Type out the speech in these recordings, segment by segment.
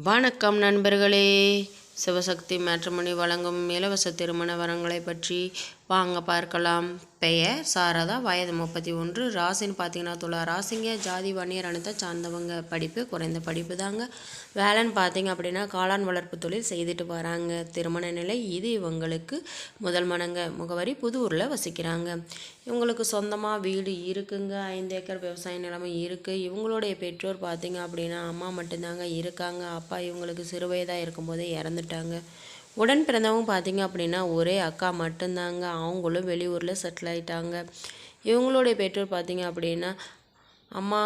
வணக்கம் நண்பர்களே. சிவசக்தி மேட்ரிமோனி வழங்கும் இலவச திருமண வரங்களை பற்றி வாங்க பார்க்கலாம். பெயர் சாரதா, வயது 31, ராசின்னு பார்த்தீங்கன்னா துலா ராசிங்க, ஜாதி வன்னியர் அனைத்தை சார்ந்தவங்க, படிப்பு குறைந்த படிப்பு தாங்க. வேலைன்னு பார்த்தீங்க அப்படின்னா காளான் வளர்ப்பு தொழில் செய்துட்டு வராங்க. திருமண நிலை இது இவங்களுக்கு முதல் மனங்க, முகவரி புதூரில் வசிக்கிறாங்க. இவங்களுக்கு சொந்தமாக வீடு இருக்குங்க, 5 ஏக்கர் விவசாய நிலமை இருக்குது. இவங்களுடைய பெற்றோர் பார்த்தீங்க அப்படின்னா அம்மா மட்டும்தாங்க இருக்காங்க. அப்பா இவங்களுக்கு சிறுவயதாக இருக்கும்போதே இறந்துட்டாங்க. உடன் பிறந்தவங்க பார்த்தீங்க அப்படின்னா ஒரே அக்கா மட்டும்தாங்க. அவங்களும் வெளியூரில் செட்டில் ஆகிட்டாங்க. இவங்களுடைய பெற்றோர் பார்த்தீங்க அப்படின்னா அம்மா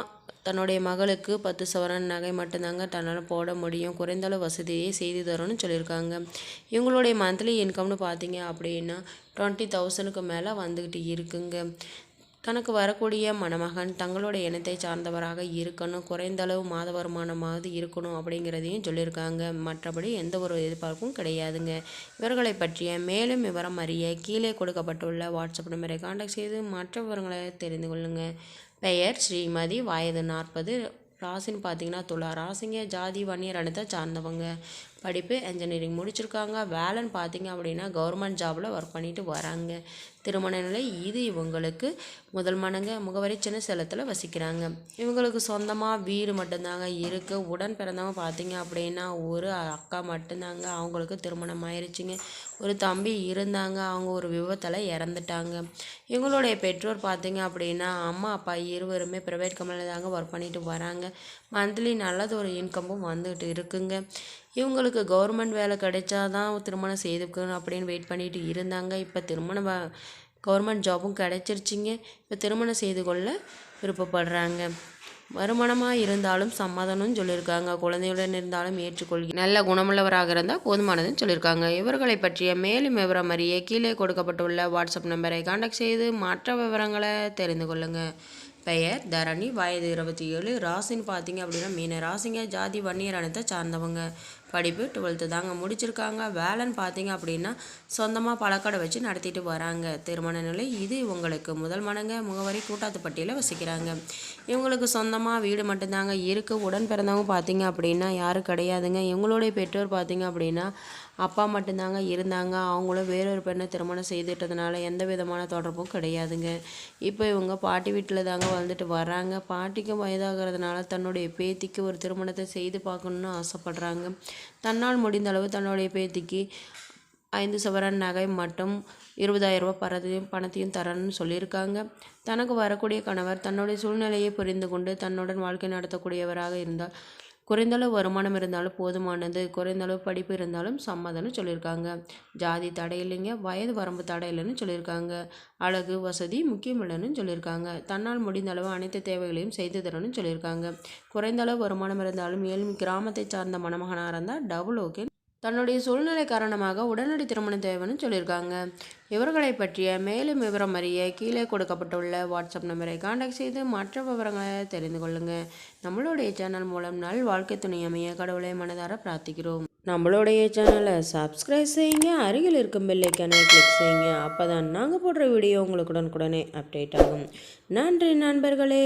தன்னுடைய மகளுக்கு 10 சவரன் நகை மட்டும்தாங்க தன்னால் போட முடியும், குறைந்தளவு வசதியே செய்து தரோன்னு சொல்லியிருக்காங்க. இவங்களுடைய மந்த்லி இன்கம்னு பார்த்தீங்க அப்படின்னா 20,000க்கு மேலே வந்துக்கிட்டு இருக்குங்க. தனக்கு வரக்கூடிய மணமகன் தங்களுடைய இனத்தை சார்ந்தவராக இருக்கணும், குறைந்தளவு மாத வருமானமாவது இருக்கணும் அப்படிங்கிறதையும் சொல்லியிருக்காங்க. மற்றபடி எந்த ஒரு எதிர்பார்ப்பும் கிடையாதுங்க. இவர்களை பற்றிய மேலும் விவரம் அறிய கீழே கொடுக்கப்பட்டுள்ள வாட்ஸ்அப் நம்பரை கான்டாக்ட் செய்து மற்ற விவரங்களை தெரிந்து கொள்ளுங்கள். பெயர் ஸ்ரீமதி, வயது 40, ராசின்னு பார்த்தீங்கன்னா துலா ராசிங்க, ஜாதி வன்னியர் அனைத்தை சார்ந்தவங்க, படிப்பு இன்ஜினியரிங் முடிச்சிருக்காங்க. வேலைன்னு பார்த்தீங்க அப்படின்னா கவர்மெண்ட் ஜாபில் ஒர்க் பண்ணிட்டு வராங்க. திருமண நிலை இது இவங்களுக்கு முதல் மனங்க, முகவரி சின்ன சேலத்தில் வசிக்கிறாங்க. இவங்களுக்கு சொந்தமாக வீடு மட்டும்தாங்க இருக்குது. உடன் பிறந்தவங்க பார்த்தீங்க அப்படின்னா ஒரு அக்கா மட்டும்தாங்க. அவங்களுக்கு திருமணம் ஆயிடுச்சுங்க. ஒரு தம்பி இருந்தாங்க, அவங்க ஒரு விபத்தில் இறந்துட்டாங்க. இவங்களுடைய பெற்றோர் பார்த்தீங்க அப்படின்னா அம்மா அப்பா இருவருமே ப்ரைவேட் கம்பெனியில் தாங்க ஒர்க் பண்ணிட்டு வராங்க. மந்த்லி நல்லது ஒரு இன்கமும் வந்துட்டு இருக்குங்க. இவங்களுக்கு கவர்மெண்ட் வேலை கிடைச்சாதான் திருமணம் செய்துக்கணும் அப்படின்னு வெயிட் பண்ணிட்டு இருந்தாங்க. இப்போ கவர்மெண்ட் ஜாபும் கிடைச்சிருச்சிங்க. இப்போ திருமணம் செய்து கொள்ள விருப்பப்படுறாங்க. வருமானமாக இருந்தாலும் சம்மதம்னு சொல்லியிருக்காங்க. குழந்தையுடன் இருந்தாலும் ஏற்றுக்கொள்கி, நல்ல குணமுள்ளவராக இருந்தால் போதுமானதுன்னு சொல்லியிருக்காங்க. இவர்களை பற்றிய மேலும் விவரம் அறிய கீழே கொடுக்கப்பட்டுள்ள வாட்ஸ்அப் நம்பரை கான்டாக்ட் செய்து மற்ற விவரங்களை தெரிந்து கொள்ளுங்கள். பெயர் தரணி, வயது 27, ராசின்னு பார்த்தீங்க அப்படின்னா மீன ராசிங்க, ஜாதி வன்னியர் அனைத்தை சார்ந்தவங்க, படிப்பு 12th தாங்க முடிச்சிருக்காங்க. வேலைன்னு பார்த்தீங்க அப்படின்னா சொந்தமாக பழக்கடை வச்சு நடத்திட்டு வராங்க. திருமண நிலை இது இவங்களுக்கு முதல் மனங்க, முகவரி கூட்டாத்துப்பட்டியில் வசிக்கிறாங்க. இவங்களுக்கு சொந்தமாக வீடு மட்டும்தாங்க இருக்குது. உடன் பிறந்தவங்க பார்த்தீங்க அப்படின்னா யாரும் கிடையாதுங்க. இவங்களுடைய பெற்றோர் பார்த்தீங்க அப்படின்னா அப்பா மட்டும்தாங்க இருந்தாங்க. அவங்களும் வேறொரு பெண்ணை திருமணம் செய்துட்டதுனால எந்த விதமான தொடர்பும் கிடையாதுங்க. இப்போ இவங்க பாட்டி வீட்டில் தாங்க வந்துட்டு வர்றாங்க. பாட்டிக்கும் வயதாகிறதுனால தன்னுடைய பேத்திக்கு ஒரு திருமணத்தை செய்து பார்க்கணுன்னு ஆசைப்படுறாங்க. தன்னால் முடிந்த அளவு தன்னுடைய பேத்திக்கு 5 சவரன் நகை மட்டும் 20,000 ரூபாய் பணத்தையும் தரணும்னு சொல்லியிருக்காங்க. தனக்கு வரக்கூடிய கணவர் தன்னுடைய சூழ்நிலையை புரிந்து கொண்டு தன்னுடன் வாழ்க்கை நடத்தக்கூடியவராக இருந்தால், குறைந்தளவு வருமானம் இருந்தாலும் போதுமானது, குறைந்தளவு படிப்பு இருந்தாலும் சம்மதம்னு சொல்லியிருக்காங்க. ஜாதி தடை இல்லைங்க, வயது வரம்பு தடை இல்லைன்னு சொல்லியிருக்காங்க. அழகு வசதி முக்கியம் இல்லைன்னு சொல்லியிருக்காங்க. தன்னால் முடிந்த அளவு அனைத்து தேவைகளையும் செய்து தரணும்னு சொல்லியிருக்காங்க. குறைந்தளவு வருமானம் இருந்தாலும் ஏழ்மை கிராமத்தை சார்ந்த மணமகனாக இருந்தால் டபுள் ஓகே. தன்னுடைய சூழ்நிலை காரணமாக உடனடி திருமணம் தேவைன்னு சொல்லியிருக்காங்க. இவர்களை பற்றிய மேலும் விவரம் அறிய கீழே கொடுக்கப்பட்டுள்ள வாட்ஸ்அப் நம்பரை கான்டாக்ட் செய்து மற்ற விவரங்களை தெரிந்து கொள்ளுங்கள். நம்மளுடைய சேனல் மூலம் நல் வாழ்க்கை துணை அமைய கடவுளை மனதார பிரார்த்திக்கிறோம். நம்மளுடைய சேனலை சப்ஸ்கிரைப் செய்யுங்க, அருகில் இருக்கும் பெல் ஐக்கானை கிளிக் செய்யுங்க. அப்போ தான் நாங்கள் போடுற வீடியோ உங்களுக்கு உடனுக்குடனே அப்டேட் ஆகும். நன்றி நண்பர்களே.